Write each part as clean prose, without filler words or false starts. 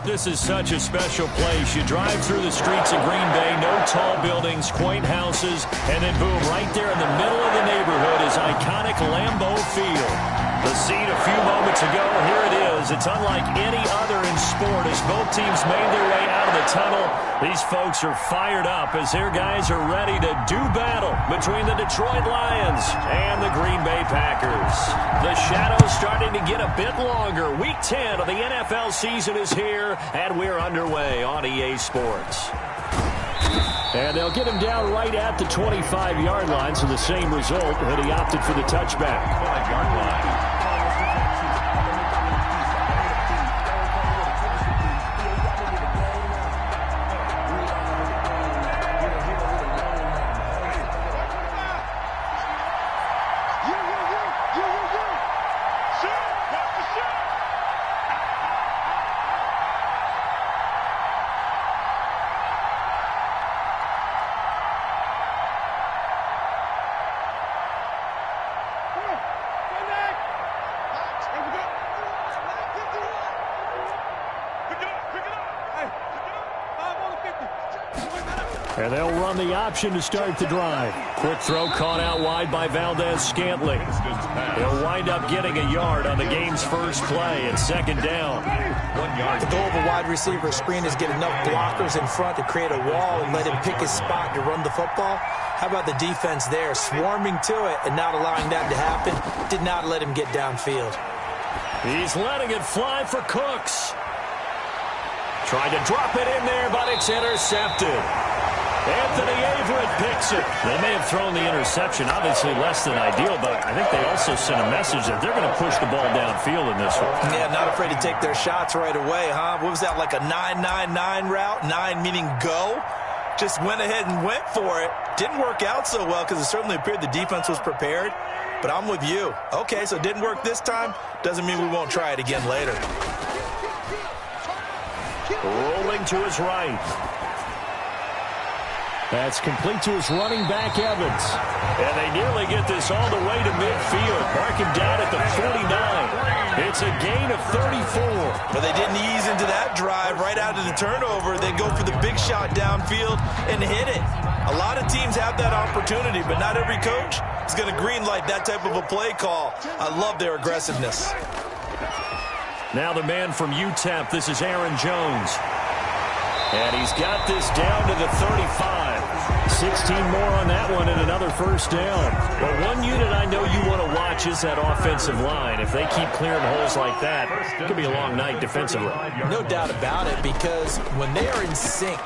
This is such a special place. You drive through the streets of Green Bay, no tall buildings, quaint houses, and then boom, right there in the middle of the neighborhood is iconic Lambeau Field. The scene a few moments ago, here it is. It's unlike any other in sport as both teams made their way out of the tunnel. These folks are fired up as their guys are ready to do battle between the Detroit Lions and the Green Bay Packers. The shadow's starting to get a bit longer. Week 10 of the NFL season is here, and we're underway on EA Sports. And they'll get him down right at the 25-yard line, so the same result that he opted for the touchback. 5-yard line. And they'll run the option to start the drive. Quick throw caught out wide by Valdez-Scantling. He'll wind up getting a yard on the game's first play at second down. 1 yard. The goal of a wide receiver screen is get enough blockers in front to create a wall and let him pick his spot to run the football. How about the defense there, swarming to it and not allowing that to happen? Did not let him get downfield. He's letting it fly for Cooks. Tried to drop it in there, but it's intercepted. Anthony Averett picks it. They may have thrown the interception, obviously less than ideal, but I think they also sent a message that they're going to push the ball downfield in this one. Yeah, not afraid to take their shots right away, huh? What was that, like a 9-9-9 route? 9 meaning go? Just went ahead and went for it. Didn't work out so well because it certainly appeared the defense was prepared, but I'm with you. Okay, so it didn't work this time. Doesn't mean we won't try it again later. Rolling to his right. That's complete to his running back, Evans. And they nearly get this all the way to midfield. Mark him down at the 49. It's a gain of 34. But they didn't ease into that drive right out of the turnover. They go for the big shot downfield and hit it. A lot of teams have that opportunity, but not every coach is going to green light that type of a play call. I love their aggressiveness. Now the man from UTEP, this is Aaron Jones. And he's got this down to the 35. 16 more on that one and another first down. But one unit I know you want to watch is that offensive line. If they keep clearing holes like that, it could be a long night defensively. No doubt about it, because when they are in sync,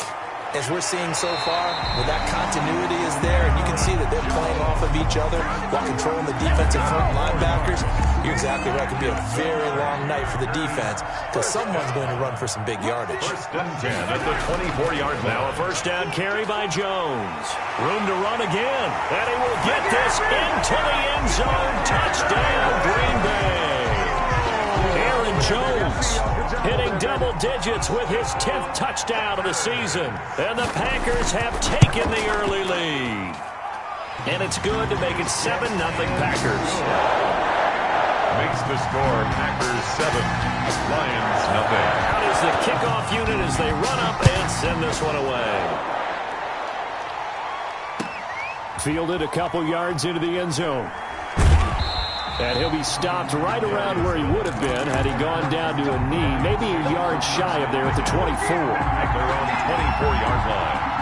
as we're seeing so far, when that continuity is there, and you can see that they're playing off of each other while controlling the defensive front linebackers, you're exactly right. It could be a very long night for the defense because someone's going to run for some big yardage. 1st and 10 at the 24-yard line. Now a first down carry by Jones. Room to run again. And he will get this into the end zone. Touchdown, Green Bay. Aaron Jones hitting double digits with his 10th touchdown of the season. And the Packers have taken the early lead. And it's good to make it 7-0 Packers. Makes the score Packers 7, Lions nothing. Out is the kickoff unit as they run up and send this one away. Fielded a couple yards into the end zone. And he'll be stopped right around where he would have been had he gone down to a knee, maybe a yard shy of there at the 24. At their own 24-yard line.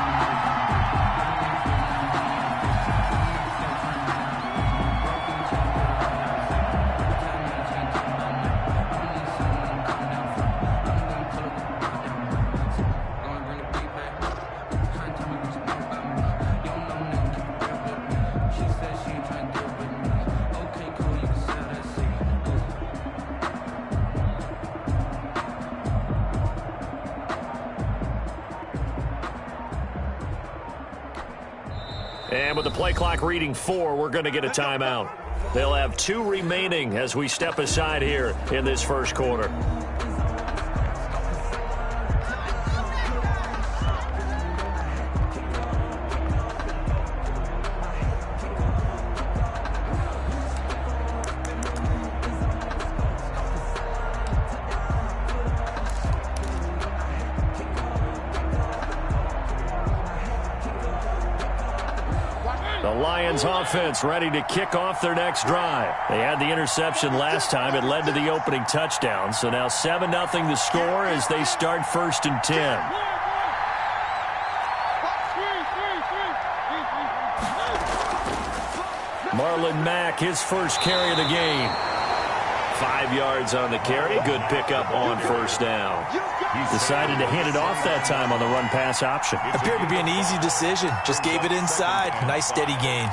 And with the play clock reading 4, we're going to get a timeout. They'll have 2 remaining as we step aside here in this first quarter. Lions offense ready to kick off their next drive. They had the interception last time. It led to the opening touchdown. So now 7-0 the score as they start 1st and 10. Marlon Mack, his first carry of the game. 5 yards on the carry. Good pickup on 1st down. Decided to hand it off that time on the run-pass option. Appeared to be an easy decision. Just gave it inside. Nice steady gain.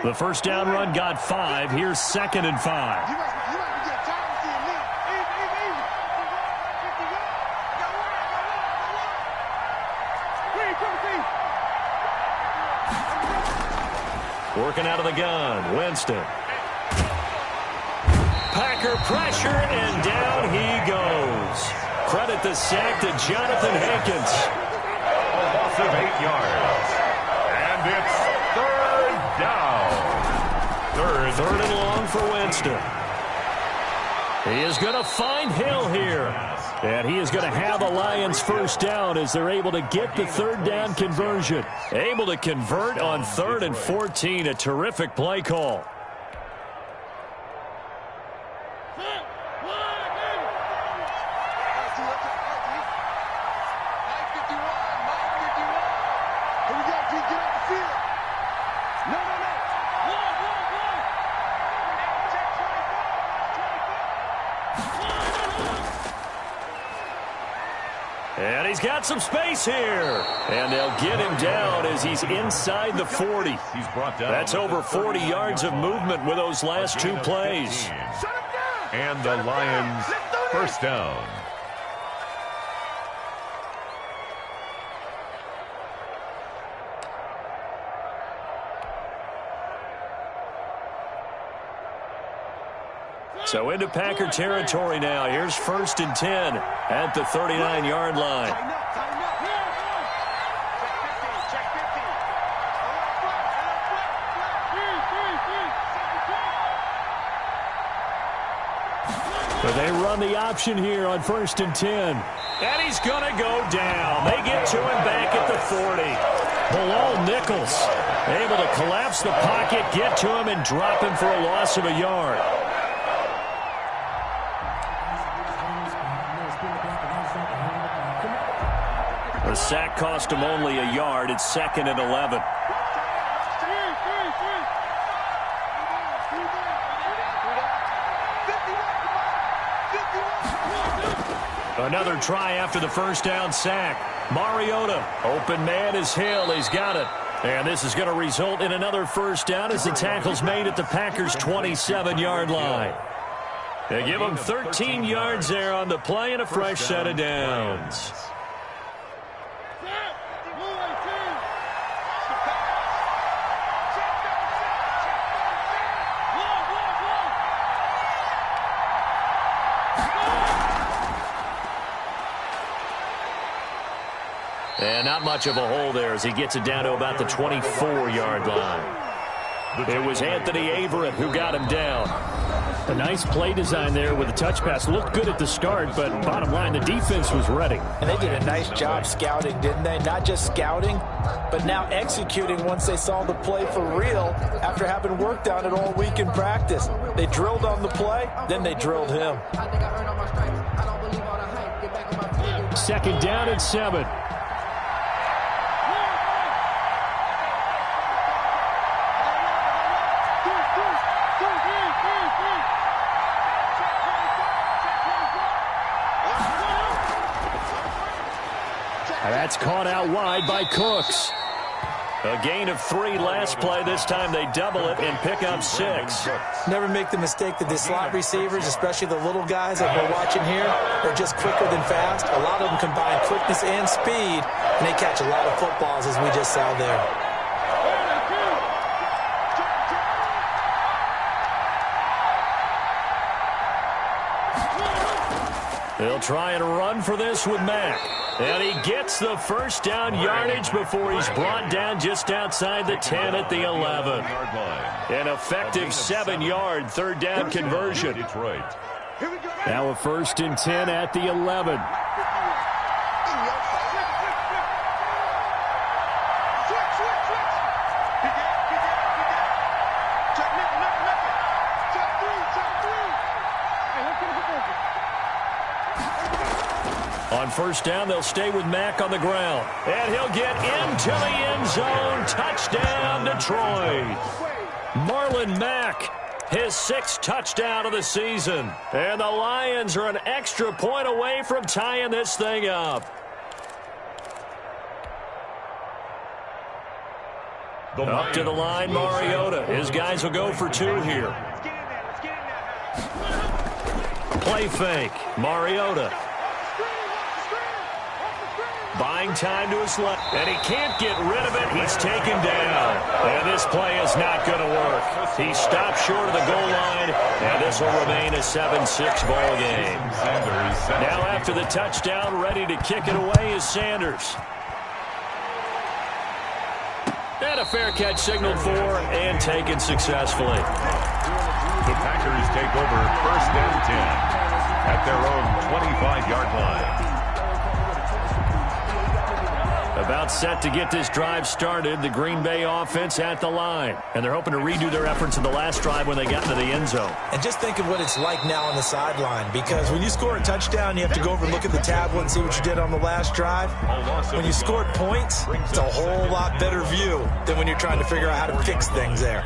The 1st down run got 5. Here's 2nd and 5. Working out of the gun, Winston. Packer pressure, and down he goes. Credit the sack to Jonathan Hankins. A loss of 8 yards. And it's 3rd down. Third and long for Winston. He is going to find Hill here. And he is going to have the Lions 1st down as they're able to get the 3rd down conversion. Able to convert on 3rd and 14. A terrific play call. And he's got some space here. And they'll get him down as he's inside the 40. He's brought down. That's over 40 yards of movement with those last 2 plays. And the Lions 1st down. So into Packer territory now. Here's 1st and 10 at the 39-yard line. But they run the option here on 1st and 10. And he's going to go down. They get to him back at the 40. Bilal Nichols able to collapse the pocket, get to him, and drop him for a loss of a yard. The sack cost him only a yard. It's 2nd and 11. Another try after the 1st down sack. Mariota, open man is Hill. He's got it. And this is going to result in another 1st down as the tackle's made at the Packers' 27-yard line. They give him 13 yards there on the play and a fresh set of downs. And not much of a hole there as he gets it down to about the 24-yard line. It was Anthony Averett who got him down. A nice play design there with a touch pass. Looked good at the start, but bottom line, the defense was ready. And they did a nice job scouting, didn't they? Not just scouting, but now executing once they saw the play for real after having worked on it all week in practice. They drilled on the play, then they drilled him. 2nd down and 7. That's caught out wide by Cooks. A gain of 3 last play. This time they double it and pick up 6. Never make the mistake that the slot receivers, especially the little guys like we're watching here, are just quicker than fast. A lot of them combine quickness and speed, and they catch a lot of footballs, as we just saw there. They'll try and run for this with Mack. And he gets the first down yardage before he's brought down just outside the 10 at the 11. An effective 7-yard third down conversion. Now a 1st and 10 at the 11. On 1st down, they'll stay with Mack on the ground. And he'll get into the end zone. Touchdown, Detroit. Marlon Mack, his 6th touchdown of the season. And the Lions are an extra point away from tying this thing up. Up to the line, Mariota. His guys will go for 2 here. Play fake, Mariota. Buying time to his left, and he can't get rid of it. He's taken down, and this play is not going to work. He stopped short of the goal line, and this will remain a 7-6 ball game. Now after the touchdown, ready to kick it away is Sanders. And a fair catch signaled for and taken successfully. The Packers take over 1st and 10 at their own 25-yard line. About set to get this drive started, the Green Bay offense at the line. And they're hoping to redo their efforts in the last drive when they got into the end zone. And just think of what it's like now on the sideline, because when you score a touchdown, you have to go over and look at the tablet and see what you did on the last drive. When you scored points, it's a whole lot better view than when you're trying to figure out how to fix things there.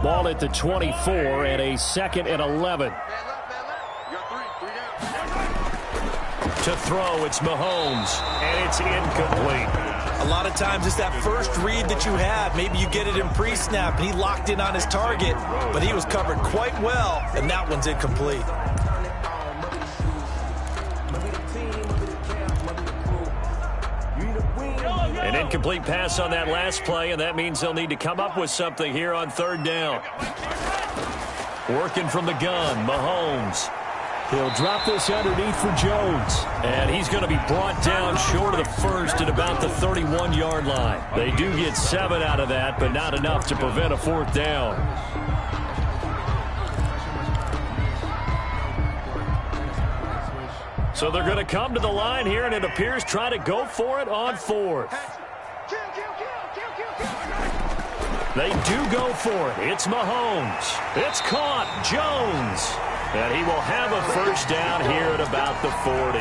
Ball at the 24 and a 2nd and 11. To throw, it's Mahomes, and it's incomplete. A lot of times it's that first read that you have. Maybe you get it in pre-snap, and he locked in on his target, but he was covered quite well, and that one's incomplete. An incomplete pass on that last play, and that means they'll need to come up with something here on 3rd down. Working from the gun, Mahomes. He'll drop this underneath for Jones. And he's going to be brought down short of the 1st at about the 31-yard line. They do get 7 out of that, but not enough to prevent a 4th down. So they're going to come to the line here, and it appears try to go for it on 4th. They do go for it. It's Mahomes. It's caught. Jones. And he will have a 1st down here at about the 40.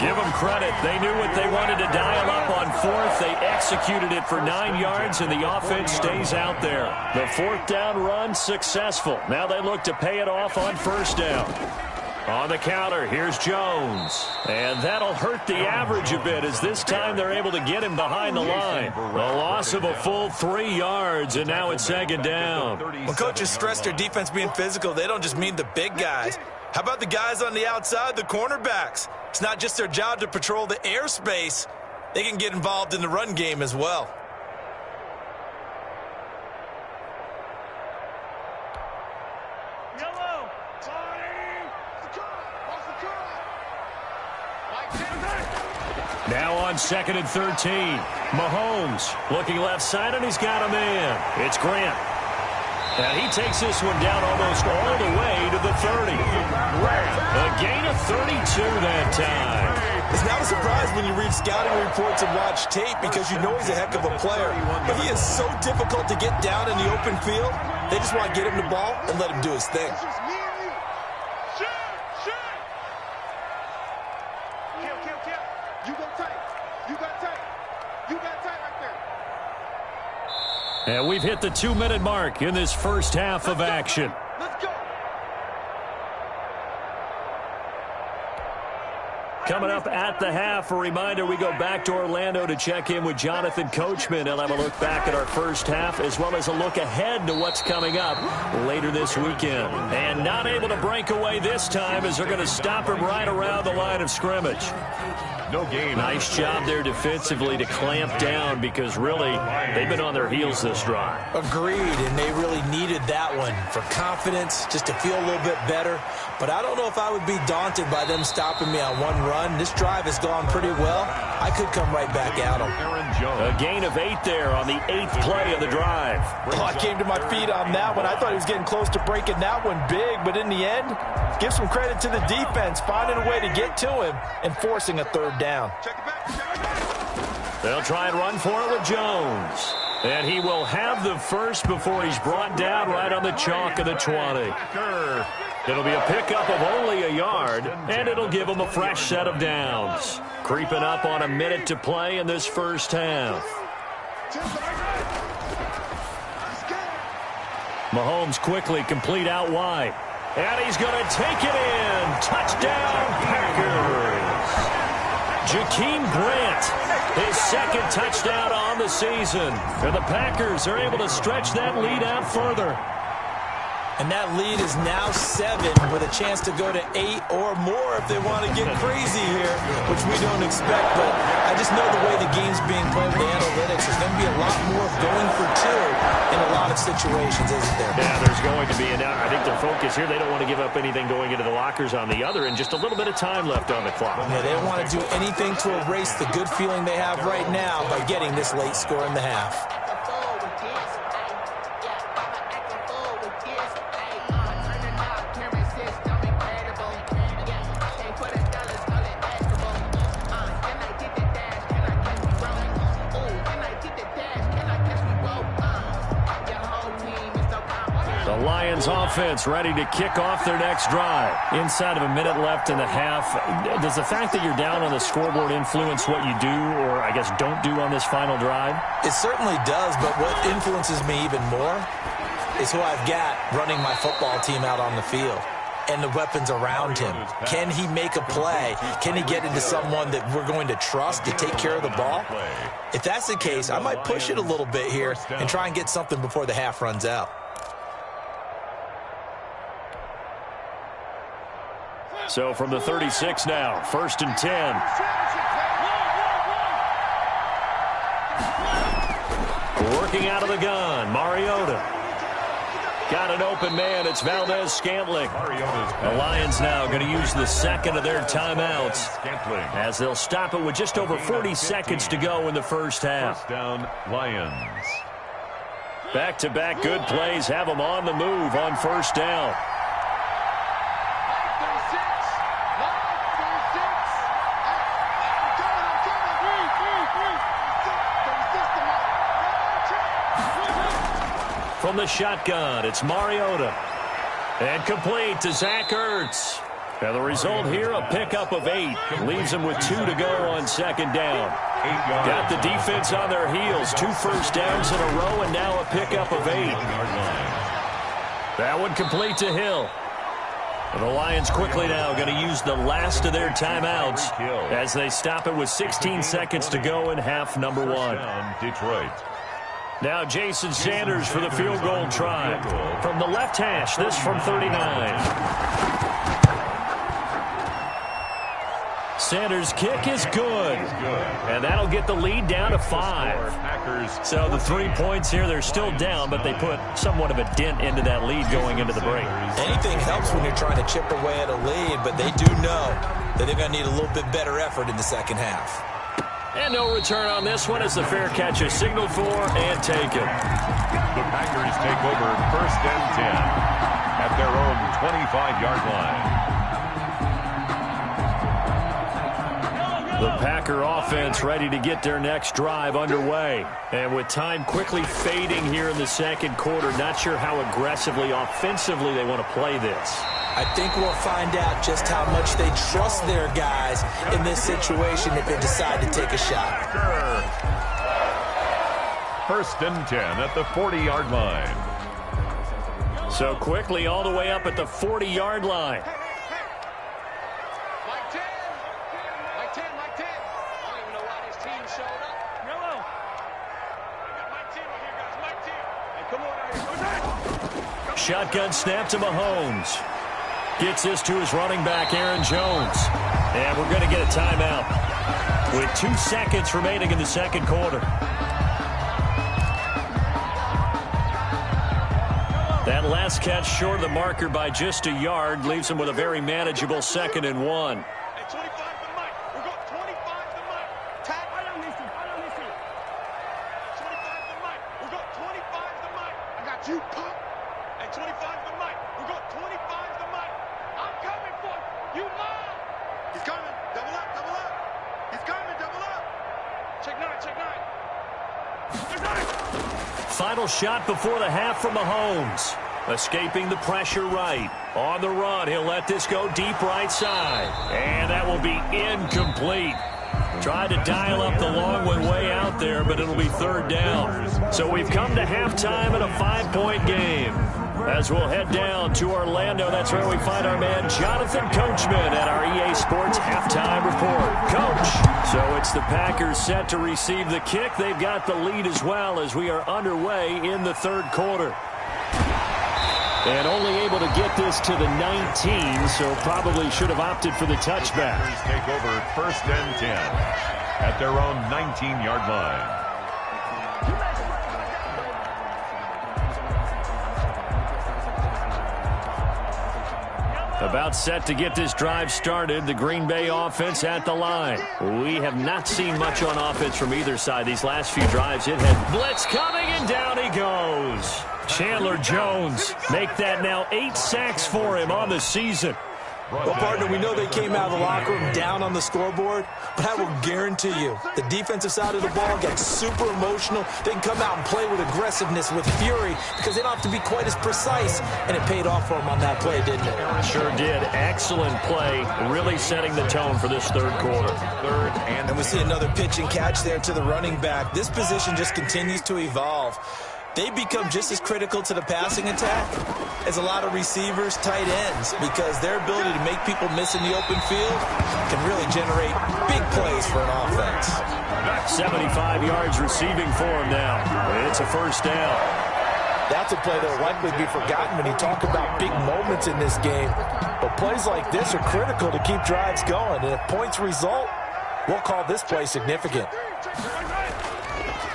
Give them credit. They knew what they wanted to dial up on 4th. They executed it for 9 yards, and the offense stays out there. The 4th down run successful. Now they look to pay it off on 1st down. On the counter, here's Jones. And that'll hurt the average a bit as this time they're able to get him behind the line. A loss of a full 3 yards, and now it's 2nd down. When coaches stress their defense being physical, they don't just mean the big guys. How about the guys on the outside, the cornerbacks? It's not just their job to patrol the airspace. They can get involved in the run game as well. Now on 2nd and 13. Mahomes looking left side, and he's got a man. It's Grant. And he takes this one down almost all the way to the 30. A gain of 32 that time. It's not a surprise when you read scouting reports and watch tape because you know he's a heck of a player. But he is so difficult to get down in the open field. They just want to get him the ball and let him do his thing. And we've hit the 2-minute mark in this first half of action. Let's go. Coming up at the half, a reminder, we go back to Orlando to check in with Jonathan Coachman. He'll have a look back at our first half as well as a look ahead to what's coming up later this weekend. And not able to break away this time as they're going to stop him right around the line of scrimmage. No gain. Nice job there defensively to clamp down because really they've been on their heels this drive. Agreed, and they really needed that one for confidence, just to feel a little bit better. But I don't know if I would be daunted by them stopping me on one run. This drive has gone pretty well. I could come right back at them. A gain of 8 there on the 8th play of the drive. Oh, I came to my feet on that one. I thought he was getting close to breaking that one big, but in the end, give some credit to the defense, finding a way to get to him and forcing a third down. They'll try and run for it with Jones. And he will have the first before he's brought down right on the chalk of the 20. It'll be a pickup of only a yard, and it'll give him a fresh set of downs. Creeping up on a minute to play in this first half. Mahomes quickly complete out wide. And he's going to take it in. Touchdown, Packers. Jakeem Grant, his second touchdown on the season. And the Packers are able to stretch that lead out further. And that lead is now 7 with a chance to go to 8 or more if they want to get crazy here, which we don't expect. But I just know the way the game's being played with the analytics, there's going to be a lot more of going for 2 in a lot of situations, isn't there? Yeah, there's going to be. And I think their focus here, they don't want to give up anything going into the lockers on the other, and just a little bit of time left on the clock. Yeah, they don't want to do anything to erase the good feeling they have right now by getting this late score in the half. Offense ready to kick off their next drive. Inside of a minute left in the half. Does the fact that you're down on the scoreboard influence what you do, or I guess don't do on this final drive? It certainly does, but what influences me even more is who I've got running my football team out on the field and the weapons around him. Can he make a play? Can he get into someone that we're going to trust to take care of the ball? If that's the case, I might push it a little bit here and try and get something before the half runs out. So from the 36 now, 1st and 10. Working out of the gun, Mariota. Got an open man, it's Valdez-Scantling. The Lions now going to use the second of their timeouts as they'll stop it with just over 40 seconds to go in the first half. First down, Lions. Back-to-back good plays have them on the move on first down. From the shotgun, it's Mariota. And complete to Zach Ertz. And the result here, a pickup of 8. Leaves him with 2 to go on second down. Got the defense on their heels. 2 first downs in a row, and now a pickup of 8. That one complete to Hill. And the Lions quickly now going to use the last of their timeouts as they stop it with 16 seconds to go in half number 1. Detroit. Now Jason Sanders for the field goal try. From the left hash, this from 39. Sanders' kick is good. And that'll get the lead down to 5. So the 3 points here, they're still down, but they put somewhat of a dent into that lead going into the break. Anything helps when you're trying to chip away at a lead, but they do know that they're going to need a little bit better effort in the second half. And no return on this one as the fair catch is signaled for and taken. The Packers take over 1st and 10 at their own 25-yard line. The Packer offense ready to get their next drive underway. And with time quickly fading here in the second quarter, not sure how aggressively, offensively they want to play this. I think we'll find out just how much they trust their guys in this situation if they decide to take a shot. 1st and 10 at the 40-yard line. So quickly all the way up at the 40-yard line. Mike 10. Mike 10. Mike 10. I don't even know why this team showed up. Yellow. I got Mike 10 right here, guys. Mike 10. Hey, come on out here. Shotgun snap to Mahomes. Gets this to his running back, Aaron Jones. And we're going to get a timeout. with 2 seconds remaining in the second quarter. That last catch short of the marker by just a yard leaves him with a very manageable 2nd and 1. Hey, 25 to Mike. We've got 25 to Mike. Tag. I don't listen. 25 to Mike. We've got 25 to Mike. I got you, pop. Hey, 25 to Mike. We've got 25 to Mike. I'm coming for you. You mom. He's coming. Double up, double up. He's coming, double up. Check 9, check 9. Check 9. Final shot before the half from Mahomes. Escaping the pressure right. On the run, he'll let this go deep right side. And that will be incomplete. Tried to dial up the long one way out there, but it'll be 3rd down. So we've come to halftime in a 5-point game. As we'll head down to Orlando, that's where we find our man Jonathan Coachman at our EA Sports Halftime Report. Coach, so it's the Packers set to receive the kick. They've got the lead as well as we are underway in the 3rd quarter. And only able to get this to the 19, so probably should have opted for the touchback. Packers take over 1st and 10 at their own 19-yard line. About set to get this drive started, the Green Bay offense at the line. We have not seen much on offense from either side. These last few drives, it had blitz coming, and down he goes. Chandler Jones make that now 8 sacks for him on the season. Well, partner, we know they came out of the locker room down on the scoreboard, but I will guarantee you the defensive side of the ball gets super emotional. They can come out and play with aggressiveness, with fury, because they don't have to be quite as precise, and it paid off for them on that play, didn't it? Sure did. Excellent play, really setting the tone for this 3rd quarter. And we see another pitch and catch there to the running back. This position just continues to evolve. They become just as critical to the passing attack as a lot of receivers, tight ends, because their ability to make people miss in the open field can really generate big plays for an offense. 75 yards receiving for him now. It's a 1st down. That's a play that will likely be forgotten when you talk about big moments in this game. But plays like this are critical to keep drives going. And if points result, we'll call this play significant.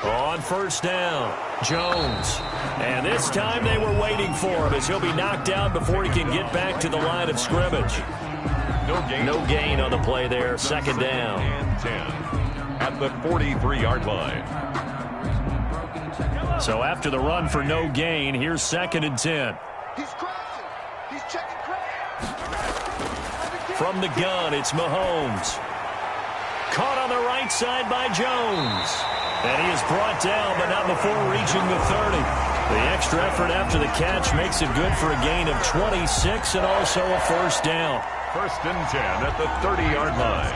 On 1st down, Jones. And this time they were waiting for him as he'll be knocked down before he can get back to the line of scrimmage. No gain on the play there. 2nd down. And 10 at the 43-yard line. So after the run for no gain, here's 2nd and 10. He's crossing. He's checking cross. From the gun, it's Mahomes. Caught on the right side by Jones. And he is brought down, but not before reaching the 30. The extra effort after the catch makes it good for a gain of 26 and also a 1st down. 1st and 10 at the 30-yard line.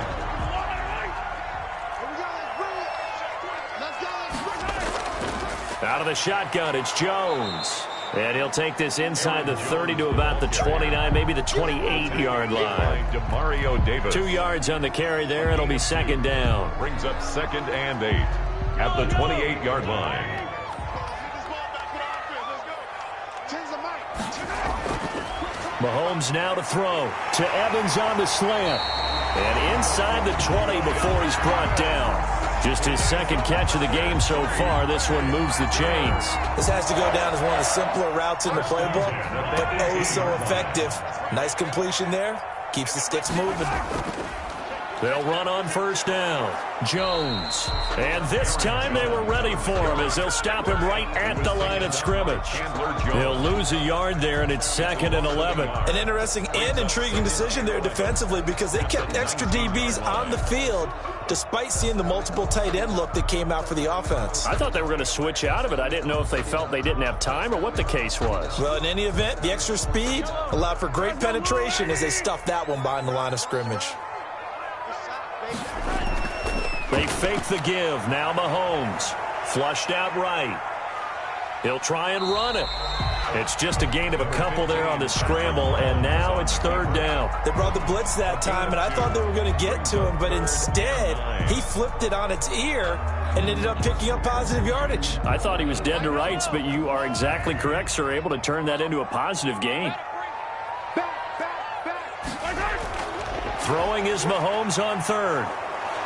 Out of the shotgun, it's Jones. And he'll take this inside the 30 to about the 29, maybe the 28-yard line. Demario Davis. 2 yards on the carry there. It'll be 2nd down. Brings up 2nd and 8 at the 28-yard line. Mahomes now to throw. To Evans on the slant. And inside the 20 before he's brought down. Just his 2nd catch of the game so far. This one moves the chains. This has to go down as one of the simpler routes in the playbook, but oh so effective. Nice completion there. Keeps the sticks moving. They'll run on 1st down. Jones. And this time they were ready for him as they'll stop him right at the line of scrimmage. They'll lose a yard there, and it's 2nd and 11. An interesting and intriguing decision there defensively because they kept extra DBs on the field despite seeing the multiple tight end look that came out for the offense. I thought they were going to switch out of it. I didn't know if they felt they didn't have time or what the case was. Well, in any event, the extra speed allowed for great penetration as they stuffed that one behind the line of scrimmage. They fake the give. Now Mahomes. Flushed out right. He'll try and run it. It's just a gain of a couple there on the scramble, and now it's 3rd down. They brought the blitz that time, and I thought they were going to get to him, but instead, he flipped it on its ear and ended up picking up positive yardage. I thought he was dead to rights, but you are exactly correct, sir. Able to turn that into a positive gain. Throwing is Mahomes on 3rd.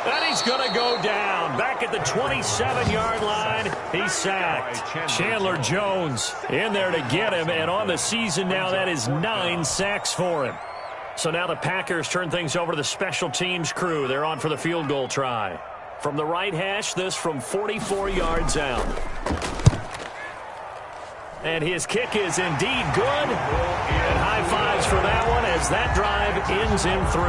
And he's going to go down. Back at the 27-yard line, he's sacked. Chandler Jones in there to get him. And on the season now, that is 9 sacks for him. So now the Packers turn things over to the special teams crew. They're on for the field goal try. From the right hash, this from 44 yards out. And his kick is indeed good. And high fives for that one as that drive ends in 3.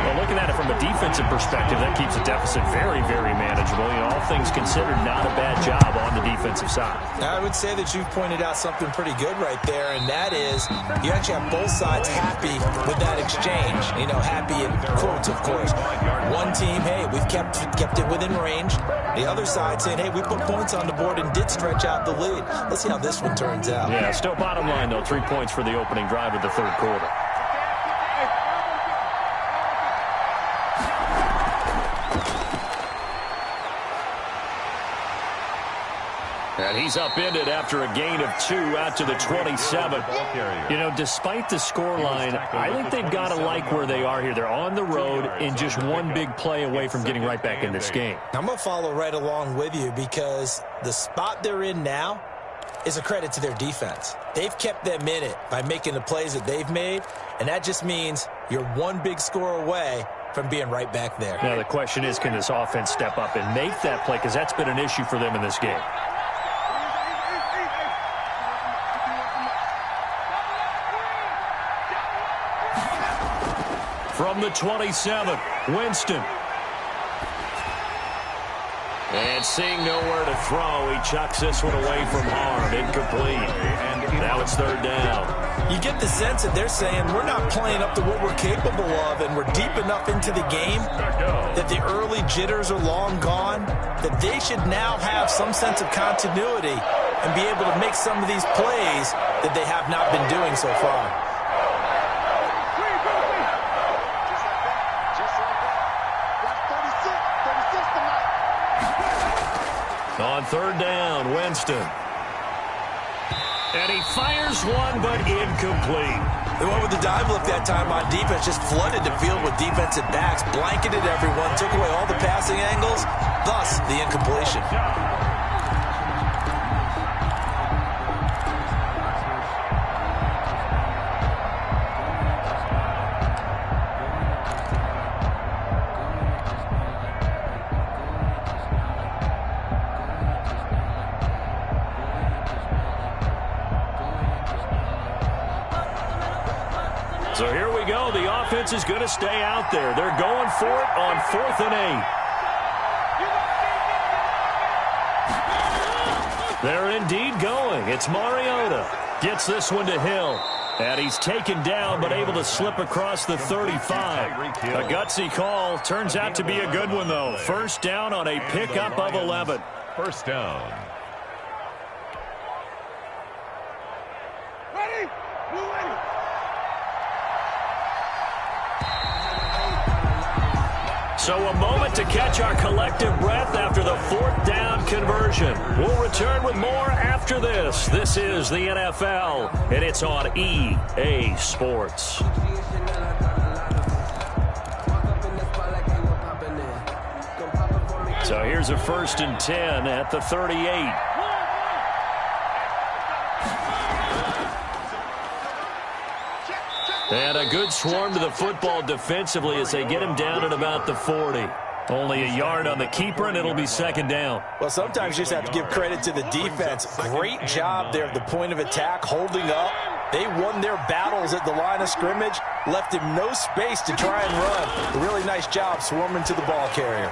Well, looking at it from a defensive perspective, that keeps the deficit very, very manageable. You know, all things considered, not a bad job on the defensive side. I would say that you've pointed out something pretty good right there, and that is you actually have both sides happy with that exchange. You know, happy in quotes, of course. One team, hey, we've kept it within range. The other side saying, hey, we put points on the board and did stretch out the lead. Let's see how this one turns out. Yeah, still bottom line, though, 3 points for the opening drive of the third quarter. And he's upended after a gain of 2 out to the 27. You know, despite the scoreline, I think they've got to like where they are here. They're on the road and just one big play away from getting right back in this game. I'm going to follow right along with you because the spot they're in now is a credit to their defense. They've kept them in it by making the plays that they've made, and that just means you're one big score away from being right back there. Now the question is, can this offense step up and make that play? Because that's been an issue for them in this game. From the 27, Winston. And seeing nowhere to throw, he chucks this one away from harm. Incomplete. And now it's third down. You get the sense that they're saying we're not playing up to what we're capable of, and we're deep enough into the game that the early jitters are long gone, that they should now have some sense of continuity and be able to make some of these plays that they have not been doing so far. On third down, Winston. And he fires one, but incomplete. They went with the dive look that time on defense, just flooded the field with defensive backs, blanketed everyone, took away all the passing angles, thus the incompletion. So here we go. The offense is going to stay out there. They're going for it on 4th and 8. They're indeed going. It's Mariota. Gets this one to Hill. And he's taken down but able to slip across the 35. A gutsy call. Turns out to be a good one, though. First down on a pickup of 11. First down. Ready? We're ready. So a moment to catch our collective breath after the 4th down conversion. We'll return with more after this. This is the NFL, and it's on EA Sports. So here's a 1st and 10 at the 38. And a good swarm to the football defensively as they get him down at about the 40. Only a yard on the keeper, and it'll be second down. Well, sometimes you just have to give credit to the defense. Great job there at the point of attack, holding up. They won their battles at the line of scrimmage, left him no space to try and run. A really nice job swarming to the ball carrier.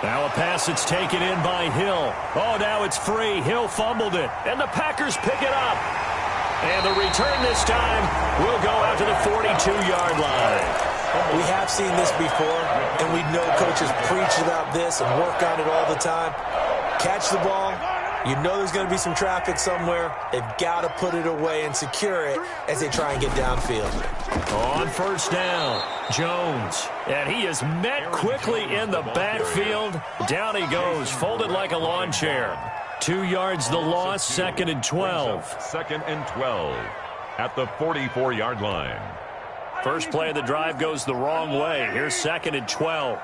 Now a pass that's taken in by Hill. Oh, now it's free. Hill fumbled it, and the Packers pick it up. And the return this time will go out to the 42-yard line. We have seen this before, and we know coaches preach about this and work on it all the time. Catch the ball. You know there's going to be some traffic somewhere. They've got to put it away and secure it as they try and get downfield. On first down, Jones. And he is met quickly in the backfield. Down he goes, folded like a lawn chair. 2 yards the loss, 2nd and 12. 2nd and 12 at the 44-yard line. First play of the drive goes the wrong way. Here's 2nd and 12.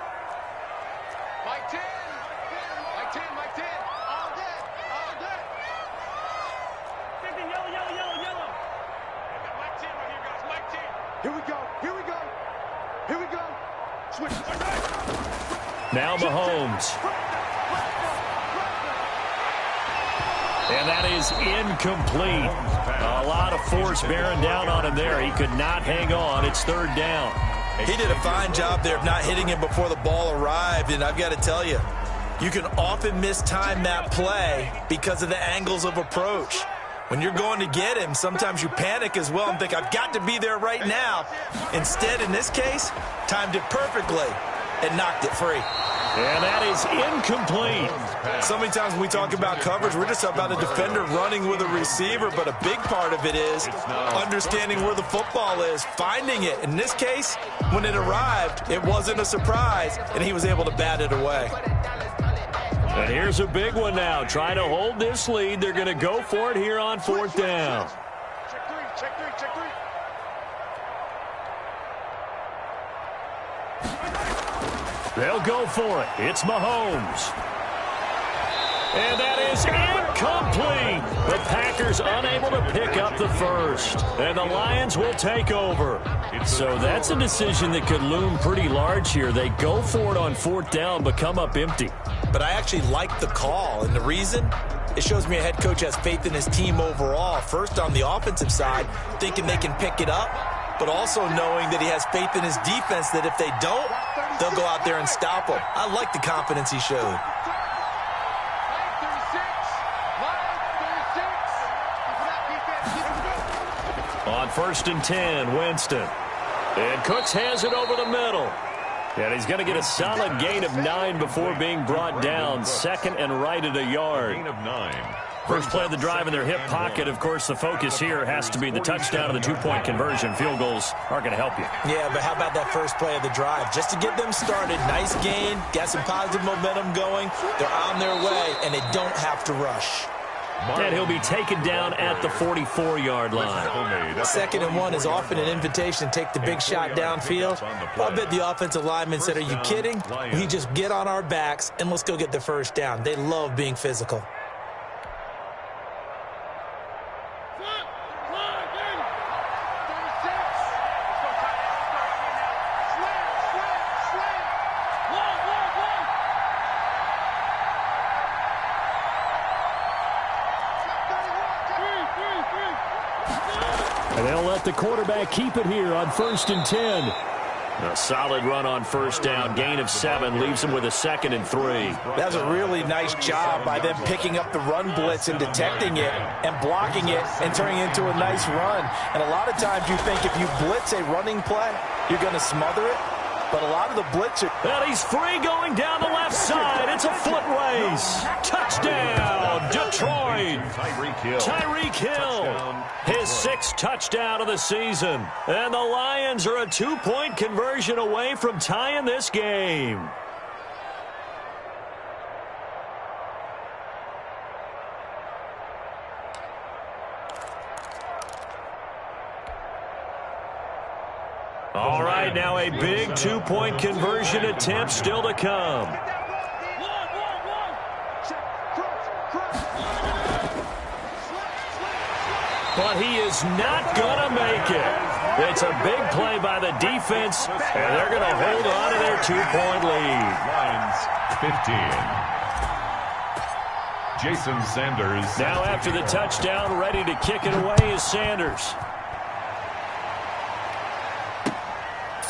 Here we go. Here we go. Here we go. Switch. Now Mahomes. And that is incomplete. A lot of force bearing down on him there. He could not hang on. It's third down. He did a fine job there of not hitting him before the ball arrived, and I've got to tell you, you can often mistime that play because of the angles of approach. When you're going to get him, sometimes you panic as well and think, I've got to be there right now. Instead, in this case, timed it perfectly and knocked it free. And that is incomplete. So many times when we talk about coverage, we're just about a defender running with a receiver, but a big part of it is understanding where the football is, finding it. In this case, when it arrived, it wasn't a surprise, and he was able to bat it away. And here's a big one now. Trying to hold this lead. They're going to go for it here on fourth down. Check three, check three, check three. They'll go for it. It's Mahomes. And that is incomplete. The Packers unable to pick up the first. And the Lions will take over. So that's a decision that could loom pretty large here. They go for it on fourth down, but come up empty. But I actually like the call, and the reason? It shows me a head coach has faith in his team overall. First, on the offensive side, thinking they can pick it up, but also knowing that he has faith in his defense that if they don't, they'll go out there and stop them. I like the confidence he showed. On first and 10, Winston. And Cooks has it over the middle. And he's going to get a solid gain of 9 before being brought down. Second and right at a yard. Gain of 9. First play of the drive in their hip pocket. Of course, the focus here has to be the touchdown and the two-point conversion. Field goals aren't going to help you. Yeah, but how about that first play of the drive? Just to get them started, nice gain, got some positive momentum going. They're on their way, and they don't have to rush. And he'll be taken down at the 44-yard line. Second and 1 is often an invitation to take the big shot downfield. I bet the offensive lineman said, are you kidding? We just get on our backs and let's go get the first down. They love being physical. And they'll let the quarterback keep it here on first and 10. A solid run on first down. Gain of 7 leaves them with a second and 3. That's a really nice job by them picking up the run blitz and detecting it and blocking it and turning it into a nice run. And a lot of times you think if you blitz a running play, you're going to smother it. But a lot of the blitzer. And he's free going down the left side. It's a foot race. Touchdown, Detroit. Tyreek Hill. His 6th touchdown of the season. And the Lions are a 2-point conversion away from tying this game. All right, now a big 2-point conversion attempt still to come. But he is not going to make it. It's a big play by the defense, and they're going to hold on to their 2-point lead. Lions 15. Jason Sanders. Now after the touchdown, ready to kick it away is Sanders.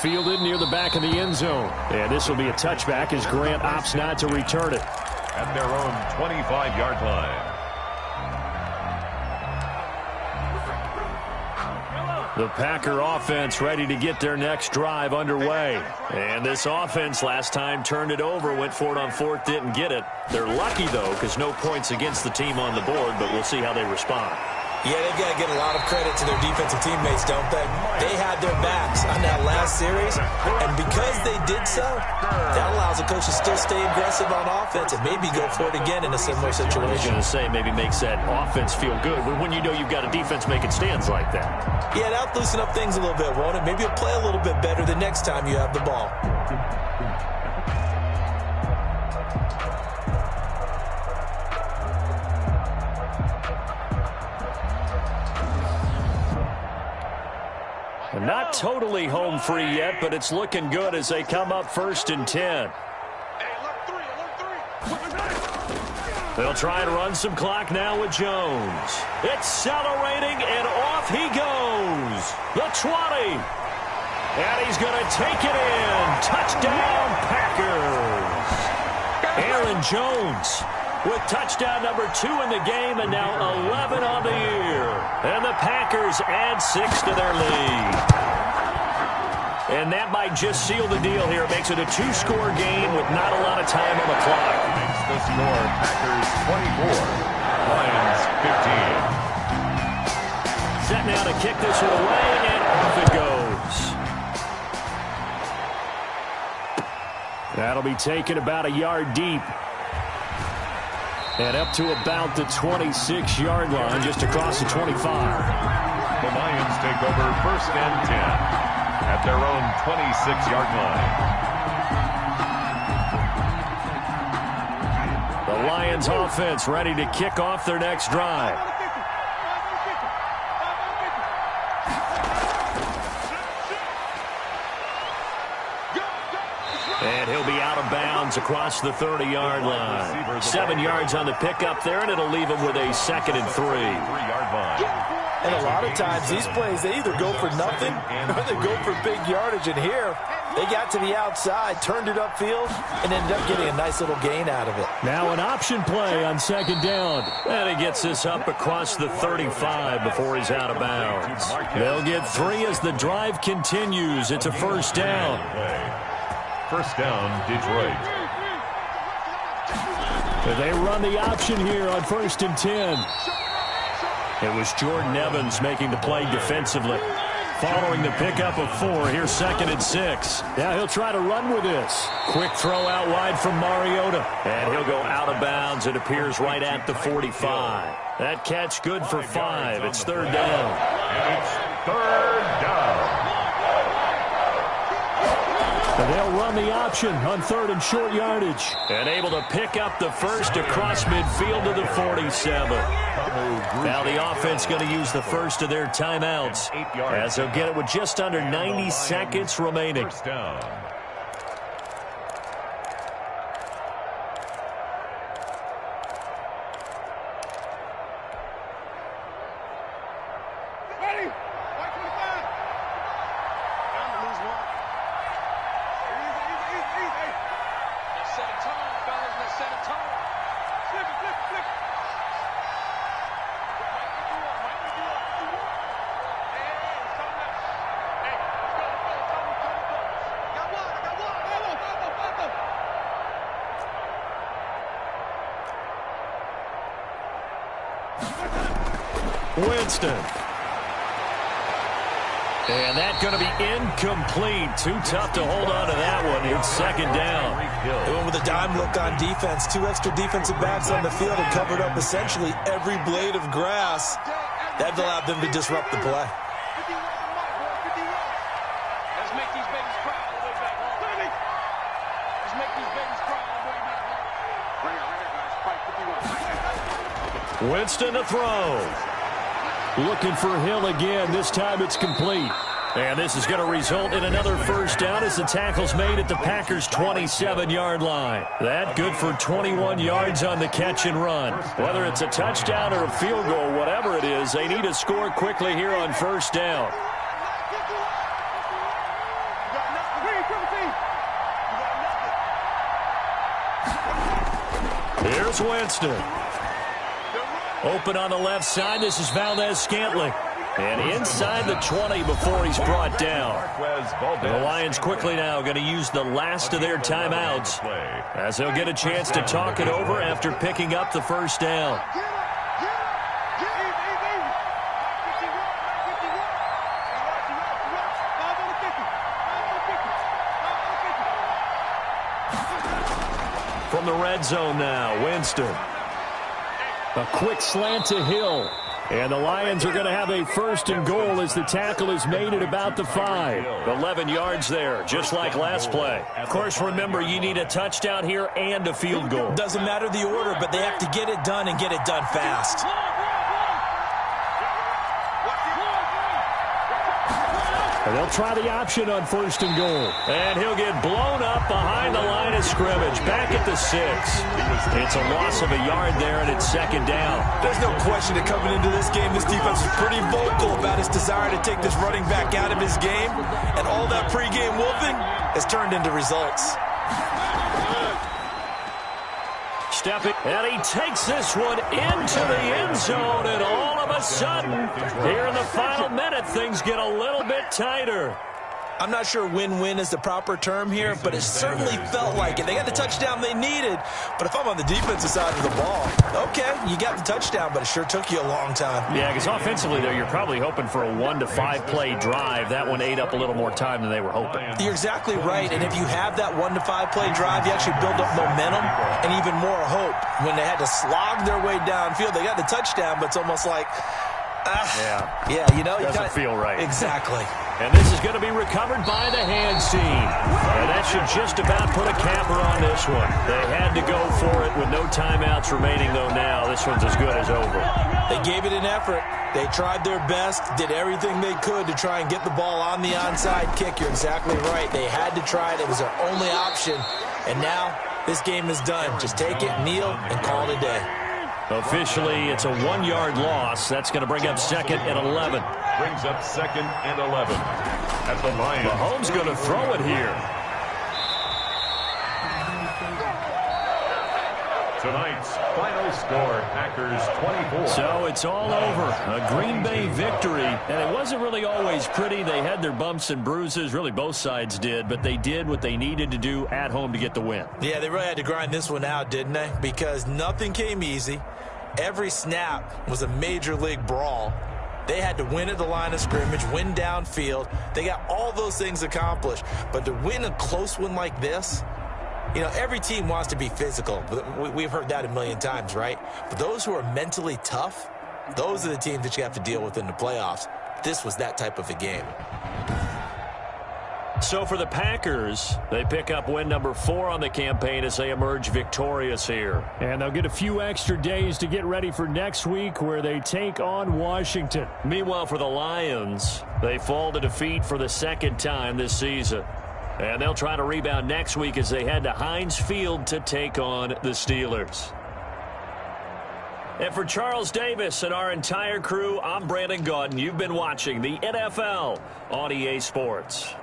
Fielded near the back of the end zone. And this will be a touchback as Grant opts not to return it. At their own 25-yard line. The Packer offense ready to get their next drive underway. And this offense last time turned it over, went for it on fourth, didn't get it. They're lucky, though, because no points against the team on the board, but we'll see how they respond. Yeah, they've got to get a lot of credit to their defensive teammates, don't they? They had their backs on that last series, and because they did so, that allows the coach to still stay aggressive on offense and maybe go for it again in a similar situation. I was going to say, maybe makes that offense feel good when you know you've got a defense making stands like that. Yeah, that'll loosen up things a little bit, won't it? Maybe you'll play a little bit better the next time you have the ball. And Not totally home free yet, but it's looking good as they come up 1st and 10. They'll try and run some clock now with Jones. Accelerating, and off he goes. The 20. And he's going to take it in. Touchdown, Packers. Aaron Jones with touchdown number 2 in the game, and now 11 on the year. And the Packers add 6 to their lead. And that might just seal the deal here. It makes it a 2-score game with not a lot of time on the clock. Makes the score Packers 24, Lions 15. Set now to kick this one away, and off it goes. That'll be taken about a yard deep. And up to about the 26-yard line, just across the 25. The Lions take over 1st and 10 at their own 26-yard line. The Lions offense ready to kick off their next drive. And he'll be out of bounds across the 30-yard line. 7 yards on the pickup there, and it'll leave him with a 2nd and 3. 3-yard line. And a lot of times these plays, they either go for nothing or they go for big yardage. And here, they got to the outside, turned it upfield, and ended up getting a nice little gain out of it. Now an option play on 2nd down. And he gets this up across the 35 before he's out of bounds. They'll get 3 as the drive continues. It's a 1st down. 1st down, Detroit. They run the option here on 1st and 10. It was Jordan Evans making the play defensively. Following the pickup of 4, here's 2nd and 6. Now he'll try to run with this. Quick throw out wide from Mariota. And he'll go out of bounds. It appears right at the 45. That catch good for 5. It's 3rd down. And it's 3rd down. They'll run the option on 3rd and short yardage. And able to pick up the 1st across midfield to the 47. Now the offense going to use the 1st of their timeouts as they'll get it with just under 90 seconds remaining. 1st down. Winston. And that's going to be incomplete. Too tough to hold on to that one. It's 2nd down. And with a dime look on defense, 2 extra defensive backs on the field and covered up essentially every blade of grass. That allowed them to disrupt the play. Let's make these babies cry all the way back home. Let's make these babies cry all the way back home. Right here, guys. Fight 51. Winston to throw. Looking for Hill again. This time it's complete. And this is going to result in another 1st down as the tackle's made at the Packers' 27-yard line. That good for 21 yards on the catch and run. Whether it's a touchdown or a field goal, whatever it is, they need to score quickly here on 1st down. Here's Winston. Open on the left side. This is Valdez-Scantling. And inside the 20 before he's brought down. The Lions quickly now going to use the last of their timeouts as they'll get a chance to talk it over after picking up the 1st down. From the red zone now, Winston. A quick slant to Hill. And the Lions are going to have a 1st and goal as the tackle is made at about the 5. 11 yards there, just like last play. Of course, remember, you need a touchdown here and a field goal. Doesn't matter the order, but they have to get it done and get it done fast. And they'll try the option on 1st and goal. And he'll get blown up behind the line of scrimmage. Back at the 6. It's a loss of a yard there, and it's 2nd down. There's no question that coming into this game, this defense was pretty vocal about his desire to take this running back out of his game. And all that pregame wolfing has turned into results. Stepping, and he takes this one into the end zone, and all of a sudden, here in the final minute, things get a little bit tighter. I'm not sure win-win is the proper term here, but it certainly felt like it. They got the touchdown they needed, but if I'm on the defensive side of the ball, okay, you got the touchdown, but it sure took you a long time. Yeah, because offensively, though, you're probably hoping for a 1 to 5 play drive. That one ate up a little more time than they were hoping. You're exactly right, and if you have that 1 to 5 play drive, you actually build up momentum and even more hope. When they had to slog their way downfield, they got the touchdown, but it's almost like, yeah, you know, doesn't feel right. Exactly. And this is going to be recovered by the hands team. And that should just about put a capper on this one. They had to go for it with no timeouts remaining, though now. This one's as good as over. They gave it an effort. They tried their best, did everything they could to try and get the ball on the onside kick. You're exactly right. They had to try it. It was their only option. And now this game is done. Just take it, kneel, and call it a day. Officially, it's a 1-yard loss. That's going to bring up 2nd and 11. Brings up 2nd and 11 at the Lions. Mahomes going to throw it here. Tonight's final score, Packers 24. So it's all over. A Green Bay victory. And it wasn't really always pretty. They had their bumps and bruises. Really, both sides did. But they did what they needed to do at home to get the win. Yeah, they really had to grind this one out, didn't they? Because nothing came easy. Every snap was a major league brawl. They had to win at the line of scrimmage, win downfield. They got all those things accomplished. But to win a close one like this, you know, every team wants to be physical. We've heard that a million times, right? But those who are mentally tough, those are the teams that you have to deal with in the playoffs. This was that type of a game. So for the Packers, they pick up win number 4 on the campaign as they emerge victorious here. And they'll get a few extra days to get ready for next week where they take on Washington. Meanwhile, for the Lions, they fall to defeat for the 2nd time this season. And they'll try to rebound next week as they head to Heinz Field to take on the Steelers. And for Charles Davis and our entire crew, I'm Brandon Gaudin. You've been watching the NFL on EA Sports.